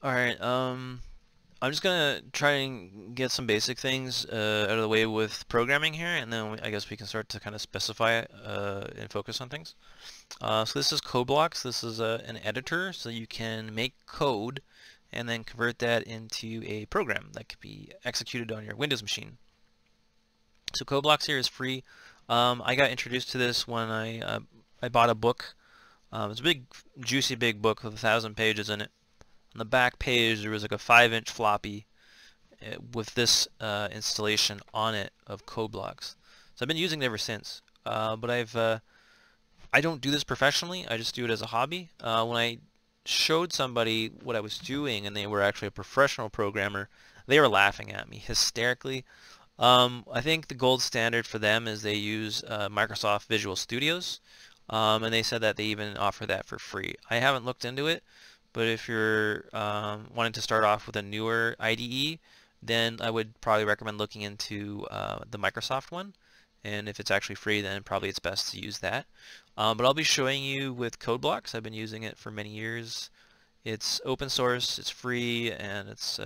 Alright, I'm just gonna try and get some basic things out of the way with programming here, and then I guess we can start to kind of specify and focus on things. So this is Codeblocks. This is an editor, so you can make code and then convert that into a program that could be executed on your Windows machine. So Codeblocks here is free. I got introduced to this when I bought a book. It's a big, juicy, big book with 1,000 pages in it. On the back page, there was like a 5-inch floppy with this installation on it of Codeblocks. So I've been using it ever since. But I don't do this professionally. I just do it as a hobby. When I showed somebody what I was doing and they were actually a professional programmer, they were laughing at me hysterically. I think the gold standard for them is they use Microsoft Visual Studios, and they said that they even offer that for free. I haven't looked into it, but if you're wanting to start off with a newer IDE, then I would probably recommend looking into the Microsoft one. And if it's actually free, then probably it's best to use that. But I'll be showing you with Codeblocks. I've been using it for many years. It's open source, it's free, and it's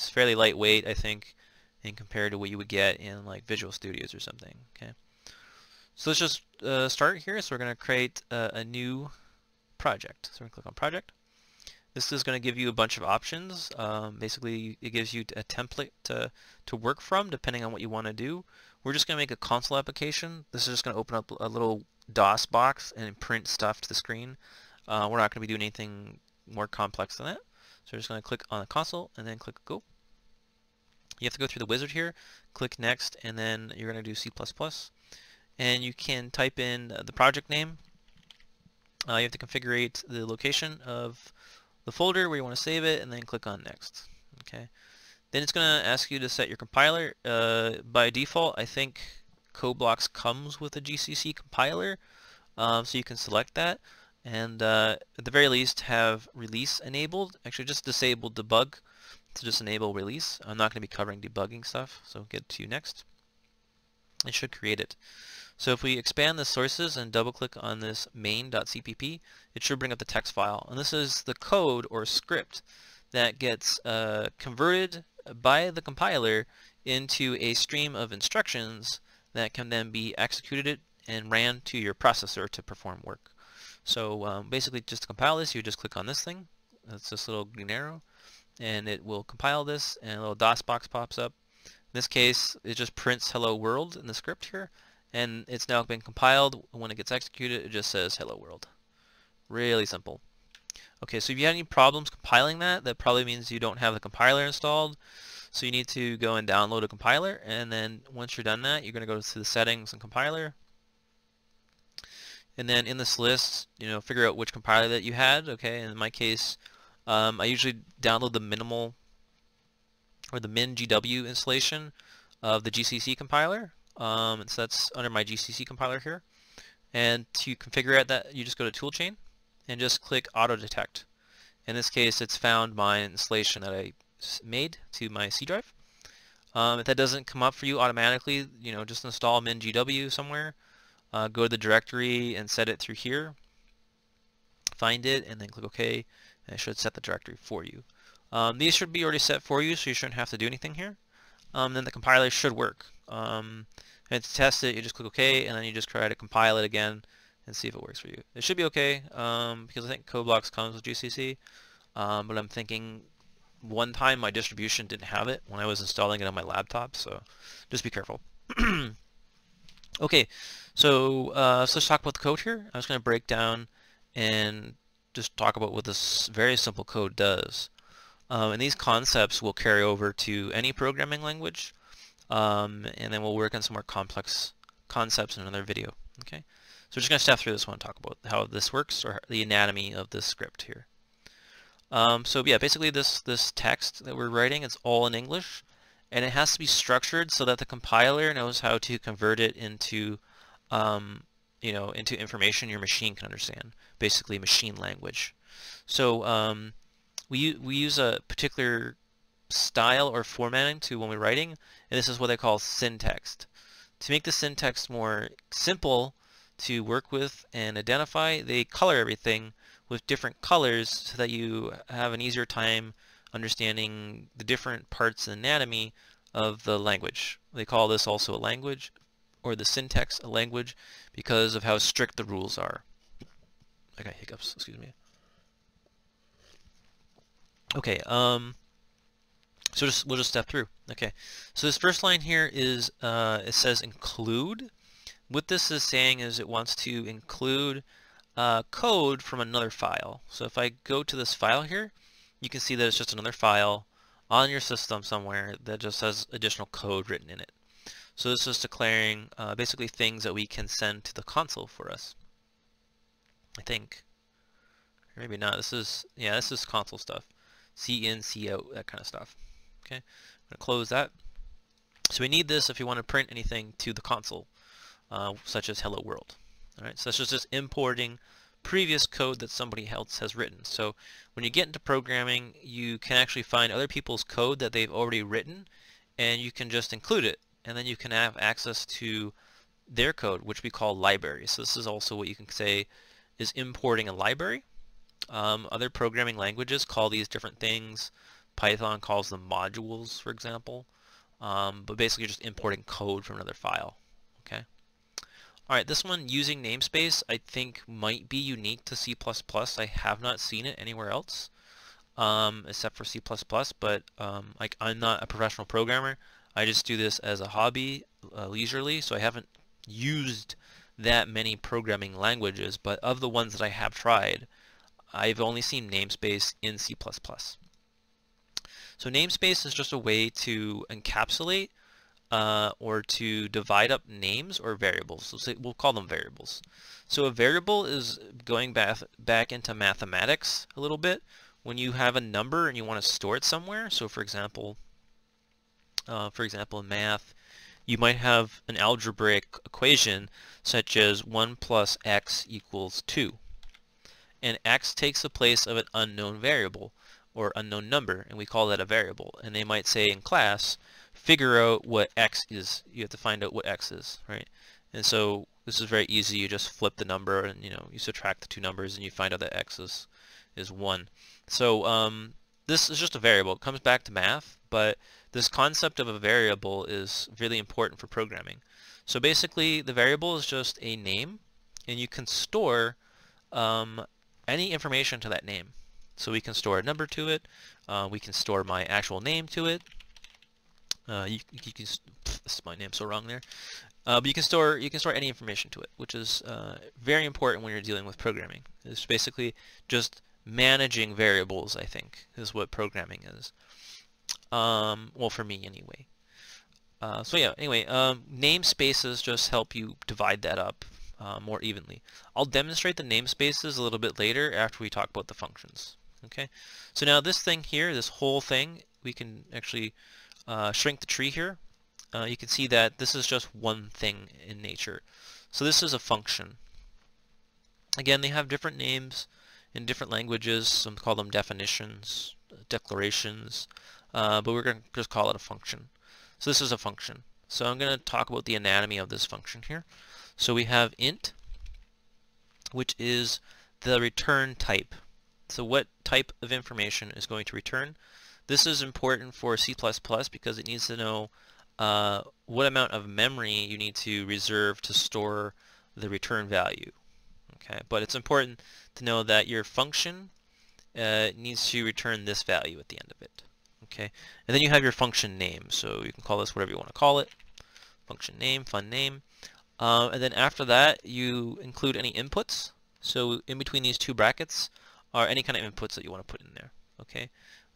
fairly lightweight, I think, in compared to what you would get in like Visual Studios or something. Okay, so let's just start here. So we're going to create a new project. So we're going to click on Project. This is going to give you a bunch of options. Basically, it gives you a template to work from depending on what you want to do. We're just going to make a console application. This is just going to open up a little DOS box and print stuff to the screen. We're not going to be doing anything more complex than that. So we're just going to click on the console and then click Go. You have to go through the wizard here, click Next, and then you're going to do C++. And you can type in the project name. You have to configure the location of the folder where you want to save it, and then click on Next. Okay. Then it's going to ask you to set your compiler. By default, I think Codeblocks comes with a GCC compiler, so you can select that. And at the very least, have release enabled. Actually, just disable debug to just enable release. I'm not going to be covering debugging stuff, so get to Next. It should create it. So if we expand the sources and double click on this main.cpp, it should bring up the text file. And this is the code or script that gets converted by the compiler into a stream of instructions that can then be executed and ran to your processor to perform work. So basically, just to compile this, you just click on this thing. That's this little green arrow, and it will compile this, and a little DOS box pops up. In this case, it just prints hello world in the script here, and it's now been compiled. When it gets executed, it just says hello world. Really simple. Okay, so if you have any problems compiling that, that probably means you don't have the compiler installed. So you need to go and download a compiler, and then once you're done that, you're going to go to the settings and compiler. And then in this list, figure out which compiler that you had. Okay, and in my case, I usually download the minimal or the min.gw installation of the GCC compiler. So that's under my GCC compiler here. And to configure that, you just go to toolchain and just click auto detect. In this case, it's found my installation that I made to my C drive. If that doesn't come up for you automatically, just install min.gw somewhere. Go to the directory and set it through here. Find it and then click OK, and it should set the directory for you. These should be already set for you, so you shouldn't have to do anything here. Then the compiler should work. And to test it, you just click OK, and then you just try to compile it again and see if it works for you. It should be okay, because I think Codeblocks comes with GCC, but I'm thinking one time my distribution didn't have it when I was installing it on my laptop, so just be careful. Okay, so let's talk about the code here. I'm just going to break down and just talk about what this very simple code does. And these concepts will carry over to any programming language, and then we'll work on some more complex concepts in another video. Okay, so we're just going to step through this one and talk about how this works, or the anatomy of this script here. So yeah, basically this text that we're writing, it's all in English, and it has to be structured so that the compiler knows how to convert it into into information your machine can understand, basically machine language. So we use a particular style or formatting to when we're writing, and this is what they call syntax. To make the syntax more simple to work with and identify, they color everything with different colors so that you have an easier time understanding the different parts and anatomy of the language. They call this also a language, or the syntax a language, because of how strict the rules are. I got hiccups, excuse me. Okay, so we'll just step through. Okay, so this first line here is, it says include. What this is saying is it wants to include code from another file. So if I go to this file here, you can see that it's just another file on your system somewhere that just has additional code written in it. So this is declaring basically things that we can send to the console for us. I think. Or maybe not. This is console stuff. C in, C out, that kind of stuff. Okay, I'm going to close that. So we need this if you want to print anything to the console, such as hello world. Alright, so that's just importing previous code that somebody else has written. So when you get into programming, you can actually find other people's code that they've already written, and you can just include it, and then you can have access to their code, which we call libraries. So this is also what you can say is importing a library. Other programming languages call these different things. Python calls them modules, for example. But basically you're just importing code from another file. Okay. Alright, this one, using namespace, I think might be unique to C++. I have not seen it anywhere else, except for C++, but like, I'm not a professional programmer. I just do this as a hobby, leisurely, so I haven't used that many programming languages, but of the ones that I have tried, I've only seen namespace in C++. So namespace is just a way to encapsulate or to divide up names or variables. So we'll call them variables. So a variable is going back into mathematics a little bit. When you have a number and you want to store it somewhere, so for example in math, you might have an algebraic equation such as 1 plus x equals 2. And x takes the place of an unknown variable or unknown number, and we call that a variable. And they might say in class, figure out what x is. You have to find out what x is, right? And so this is very easy. You just flip the number and you subtract the two numbers and you find out that x is 1. So this is just a variable. It comes back to math, but this concept of a variable is really important for programming. So basically the variable is just a name, and you can store any information to that name. So we can store a number to it, we can store my actual name to it. You can, this is my name so wrong there. But you can store any information to it, which is very important when you're dealing with programming. It's basically just managing variables, I think, is what programming is. Well, for me anyway. So yeah, anyway, namespaces just help you divide that up more evenly. I'll demonstrate the namespaces a little bit later after we talk about the functions. Okay, so now this thing here, this whole thing, we can actually shrink the tree here. You can see that this is just one thing in nature. So this is a function. Again, they have different names in different languages. Some call them definitions, declarations, but we're going to just call it a function. So this is a function. So I'm going to talk about the anatomy of this function here. So we have int, which is the return type. So what type of information is going to return? This is important for C++ because it needs to know what amount of memory you need to reserve to store the return value. Okay, but it's important to know that your function needs to return this value at the end of it. Okay, and then you have your function name. So you can call this whatever you want to call it. Function name, fun name. And then after that, you include any inputs. So in between these two brackets are any kind of inputs that you want to put in there. Okay.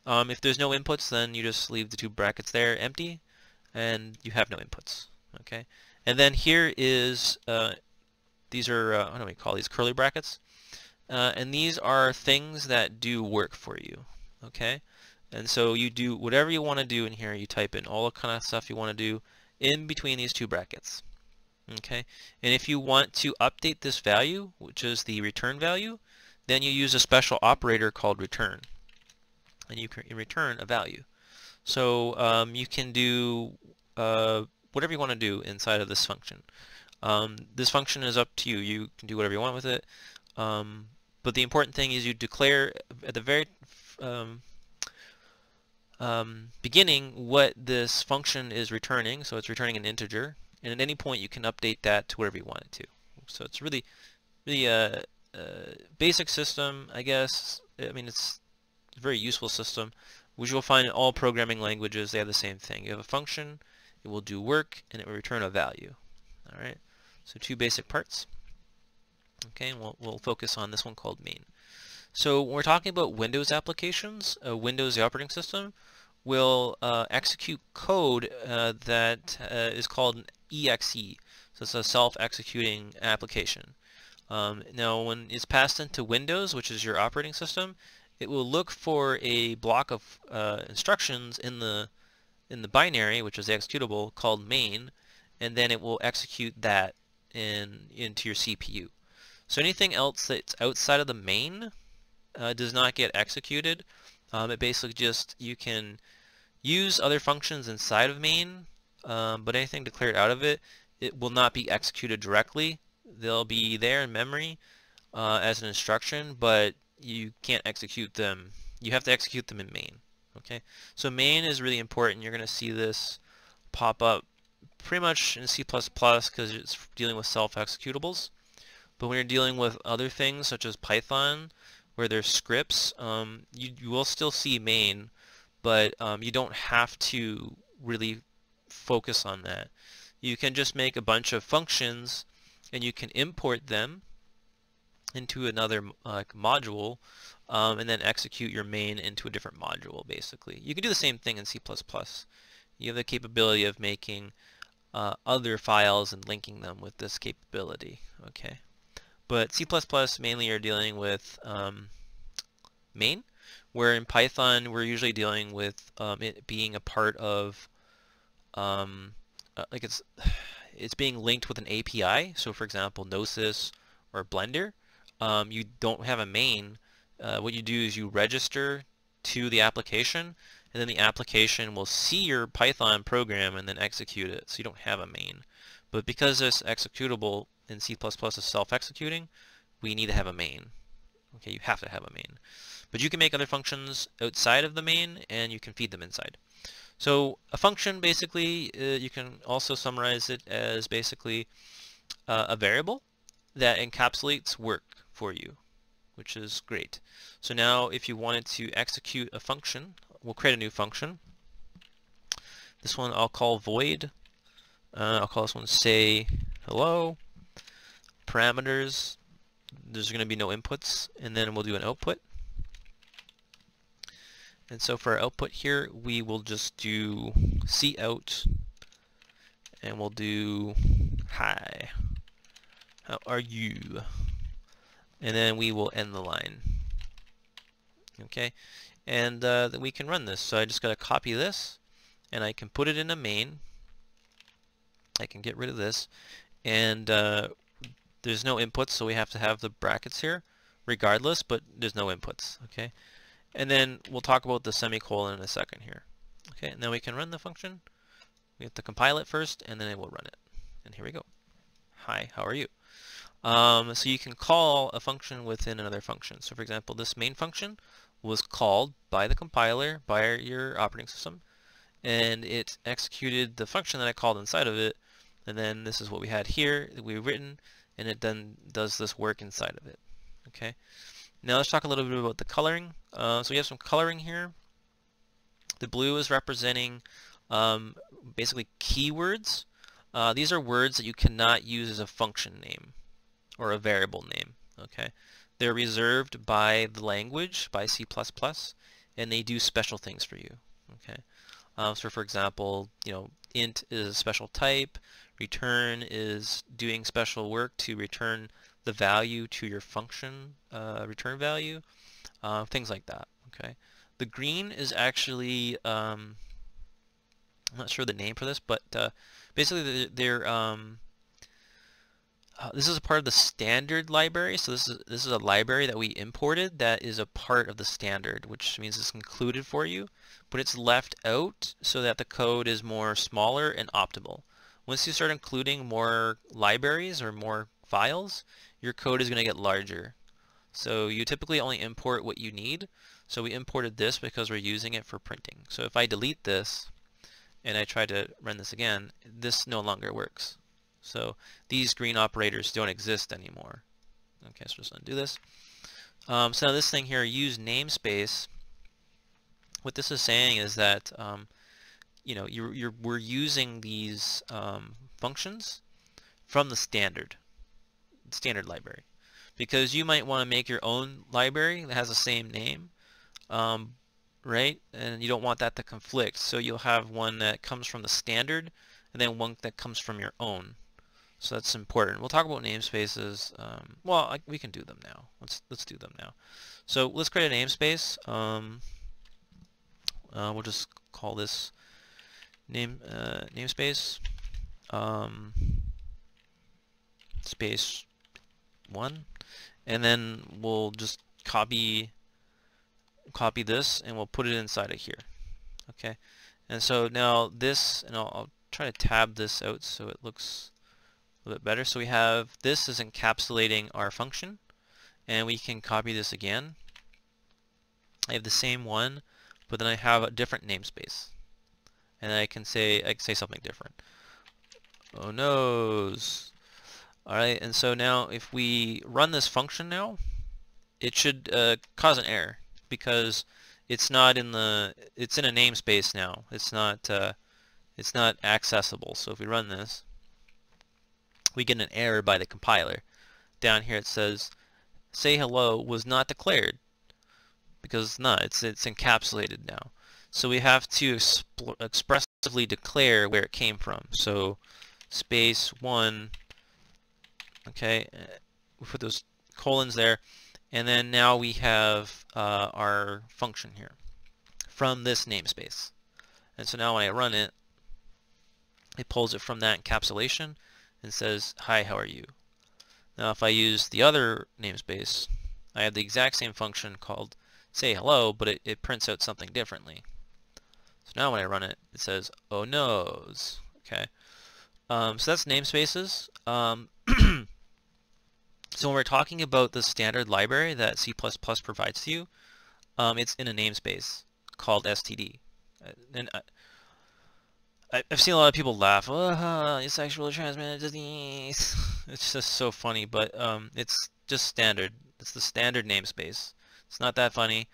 If there's no inputs, then you just leave the two brackets there empty, and you have no inputs. Okay. And then here is these are what do we call these, curly brackets, and these are things that do work for you. Okay. And so you do whatever you want to do in here. You type in all the kind of stuff you want to do in between these two brackets. Okay, and if you want to update this value, which is the return value, then you use a special operator called return, and you can return a value. So you can do whatever you want to do inside of this function. This function is up to you. You can do whatever you want with it. But the important thing is you declare at the very beginning what this function is returning. So it's returning an integer, and at any point you can update that to wherever you want it to. So it's really basic system, I guess. I mean, it's a very useful system, which you'll find in all programming languages. They have the same thing. You have a function, it will do work, and it will return a value. All right. So two basic parts. Okay, and we'll focus on this one called main. So when we're talking about Windows applications, Windows, the operating system, will execute code that is called an exe. So it's a self-executing application. Now when it's passed into Windows, which is your operating system, it will look for a block of instructions in the binary, which is the executable, called main, and then it will execute that into your CPU. So anything else that's outside of the main does not get executed. It basically just, you can use other functions inside of main, but anything declared out of it, it will not be executed directly. They'll be there in memory as an instruction, but you can't execute them. You have to execute them in main. Okay, so main is really important. You're going to see this pop up pretty much in C++ because it's dealing with self-executables. But when you're dealing with other things such as Python, where there's scripts, you will still see main, but you don't have to really focus on that. You can just make a bunch of functions and you can import them into another module and then execute your main into a different module, basically. You can do the same thing in C++. You have the capability of making other files and linking them with this capability. Okay. But C++ mainly you're dealing with main, where in Python we're usually dealing with it being a part of like it's being linked with an API. So for example, Gnosis or Blender, you don't have a main. What you do is you register to the application, and then the application will see your Python program and then execute it. So you don't have a main. But because this executable in C++ is self-executing, we need to have a main. Okay, you have to have a main. But you can make other functions outside of the main, and you can feed them inside. So a function, basically, you can also summarize it as basically a variable that encapsulates work for you, which is great. So now if you wanted to execute a function, we'll create a new function. This one I'll call void. I'll call this one say hello. Parameters, there's going to be no inputs, and then we'll do an output. And so for our output here, we will just do cout, and we'll do hi, how are you? And then we will end the line. Okay, and then we can run this. So I just got to copy this, and I can put it in a main. I can get rid of this, and there's no inputs, so we have to have the brackets here regardless, but there's no inputs. Okay, and then we'll talk about the semicolon in a second here. Okay, and then we can run the function. We have to compile it first, and then it will run it. And here we go. Hi, how are you? So you can call a function within another function. So for example, this main function was called by the compiler, by your operating system, and it executed the function that I called inside of it, and then this is what we had here that we've written, and it then does this work inside of it. Okay. Now let's talk a little bit about the coloring. So we have some coloring here. The blue is representing basically keywords. These are words that you cannot use as a function name or a variable name. Okay. They're reserved by the language, by C++, and they do special things for you. Okay. So for example, int is a special type, return is doing special work to return the value to your function return value, things like that. Okay. The green is actually I'm not sure the name for this, but basically they're this is a part of the standard library. So this is a library that we imported that is a part of the standard, which means it's included for you, but it's left out so that the code is more smaller and optimal. Once you start including more libraries or more files, your code is going to get larger. So you typically only import what you need. So we imported this because we're using it for printing. So if I delete this and I try to run this again, this no longer works. So these green operators don't exist anymore. Okay, so just undo this. So now this thing here, use namespace. What this is saying is that you know, we're using these functions from the standard library, because you might want to make your own library that has the same name, right? And you don't want that to conflict, so you'll have one that comes from the standard and then one that comes from your own. So that's important. We'll talk about namespaces. Well, we can do them now. Let's do them now. So let's create a namespace. We'll just call this namespace space 1, and then we'll just copy this and we'll put it inside of here. Okay, and so now this, and I'll try to tab this out so it looks a little bit better. So we have this is encapsulating our function, and we can copy this again. I have the same one, but then I have a different namespace, and I can say something different. Oh noes. Alright, and so now if we run this function now, it should cause an error because it's not in the, it's in a namespace now. It's not accessible. So if we run this, we get an error by the compiler. Down here it says say hello was not declared, because it's not. It's encapsulated now. So we have to expressively declare where it came from. So space 1. Okay, we put those colons there, and then now we have our function here from this namespace. And so now when I run it, it pulls it from that encapsulation and says, hi, how are you? Now if I use the other namespace, I have the exact same function called say hello, but it prints out something differently. So now when I run it, it says, oh noes. Okay, so that's namespaces. So when we're talking about the standard library that C++ provides to you, it's in a namespace called std. And I've seen a lot of people laugh, oh, it's sexually transmitted disease. It's just so funny, but it's just standard. It's the standard namespace. It's not that funny.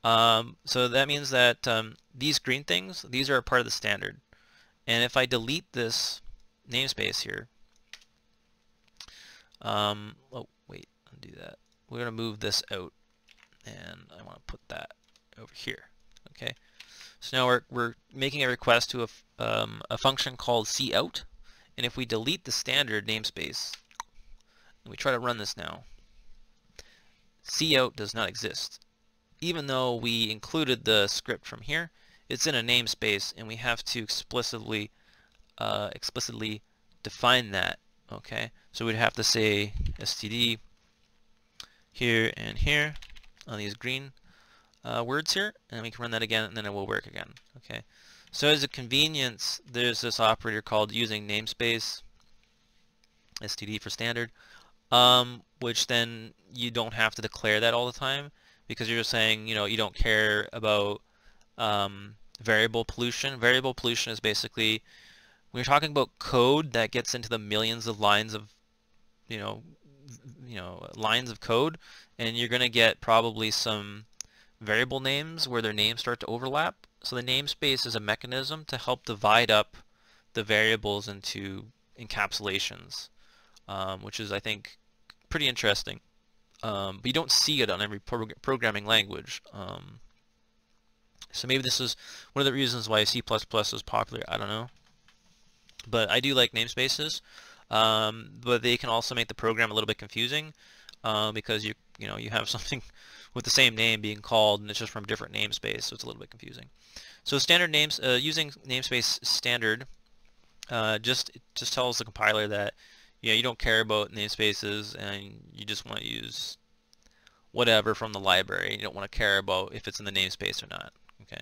So that means that these green things, these are a part of the standard. And if I delete this namespace here, oh wait, undo that. We're gonna move this out, and I want to put that over here. Okay. So now we're making a request to a function called cout, and if we delete the standard namespace and we try to run this now, cout does not exist. Even though we included the script from here, it's in a namespace, and we have to explicitly define that. Okay, so we'd have to say std here and here on these green words here, and we can run that again, and then it will work again. Okay, so as a convenience, there's this operator called using namespace, std for standard, which then you don't have to declare that all the time, because you're just saying, you know, you don't care about variable pollution. Variable pollution is basically when you're talking about code that gets into the millions of lines of, lines of code, and you're going to get probably some variable names where their names start to overlap. So the namespace is a mechanism to help divide up the variables into encapsulations, which is, I think, pretty interesting. But you don't see it on every programming language. So maybe this is one of the reasons why C++ is popular. I don't know. But I do like namespaces. But they can also make the program a little bit confusing, because you have something with the same name being called, and it's just from a different namespace, so it's a little bit confusing. So standard names, using namespace standard, just tells the compiler that you don't care about namespaces, and you just want to use whatever from the library. You don't want to care about if it's in the namespace or not. Okay,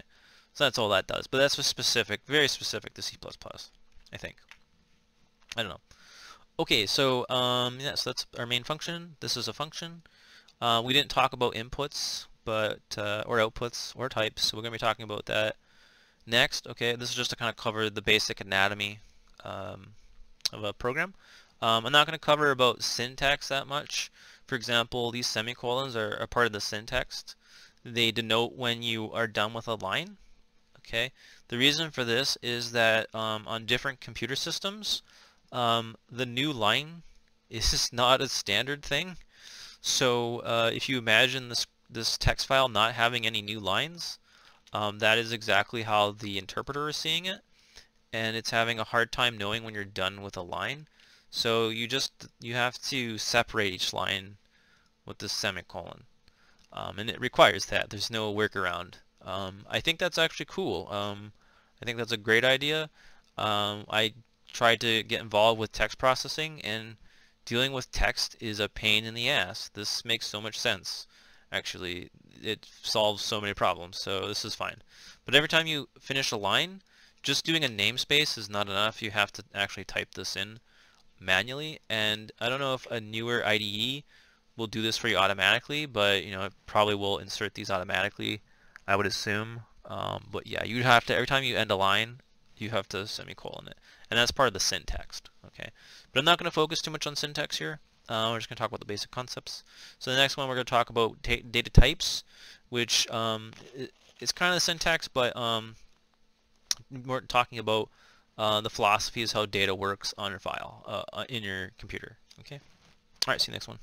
so that's all that does. But that's specific, very specific to C++, I think. I don't know. Okay, so yeah, so that's our main function. This is a function. We didn't talk about inputs, but or outputs or types. So we're going to be talking about that next. Okay, this is just to kind of cover the basic anatomy of a program. I'm not going to cover about syntax that much. For example, these semicolons are a part of the syntax. They denote when you are done with a line. Okay, the reason for this is that on different computer systems, the new line is not a standard thing. So if you imagine this text file not having any new lines, that is exactly how the interpreter is seeing it, and it's having a hard time knowing when you're done with a line. So you have to separate each line with this semicolon, and it requires that. There's no workaround. I think that's actually cool. I think that's a great idea. I tried to get involved with text processing, and dealing with text is a pain in the ass. This makes so much sense. Actually, it solves so many problems, so this is fine. But every time you finish a line, just doing a namespace is not enough. You have to actually type this in manually, and I don't know if a newer IDE will do this for you automatically, but it probably will insert these automatically, I would assume. But yeah, you'd have to, every time you end a line, you have to semicolon it, and that's part of the syntax. Okay, but I'm not going to focus too much on syntax here. We're just going to talk about the basic concepts. So the next one we're going to talk about data types, which is kind of the syntax, but we're talking about the philosophy is how data works on your file in your computer. Okay. All right. See you next one.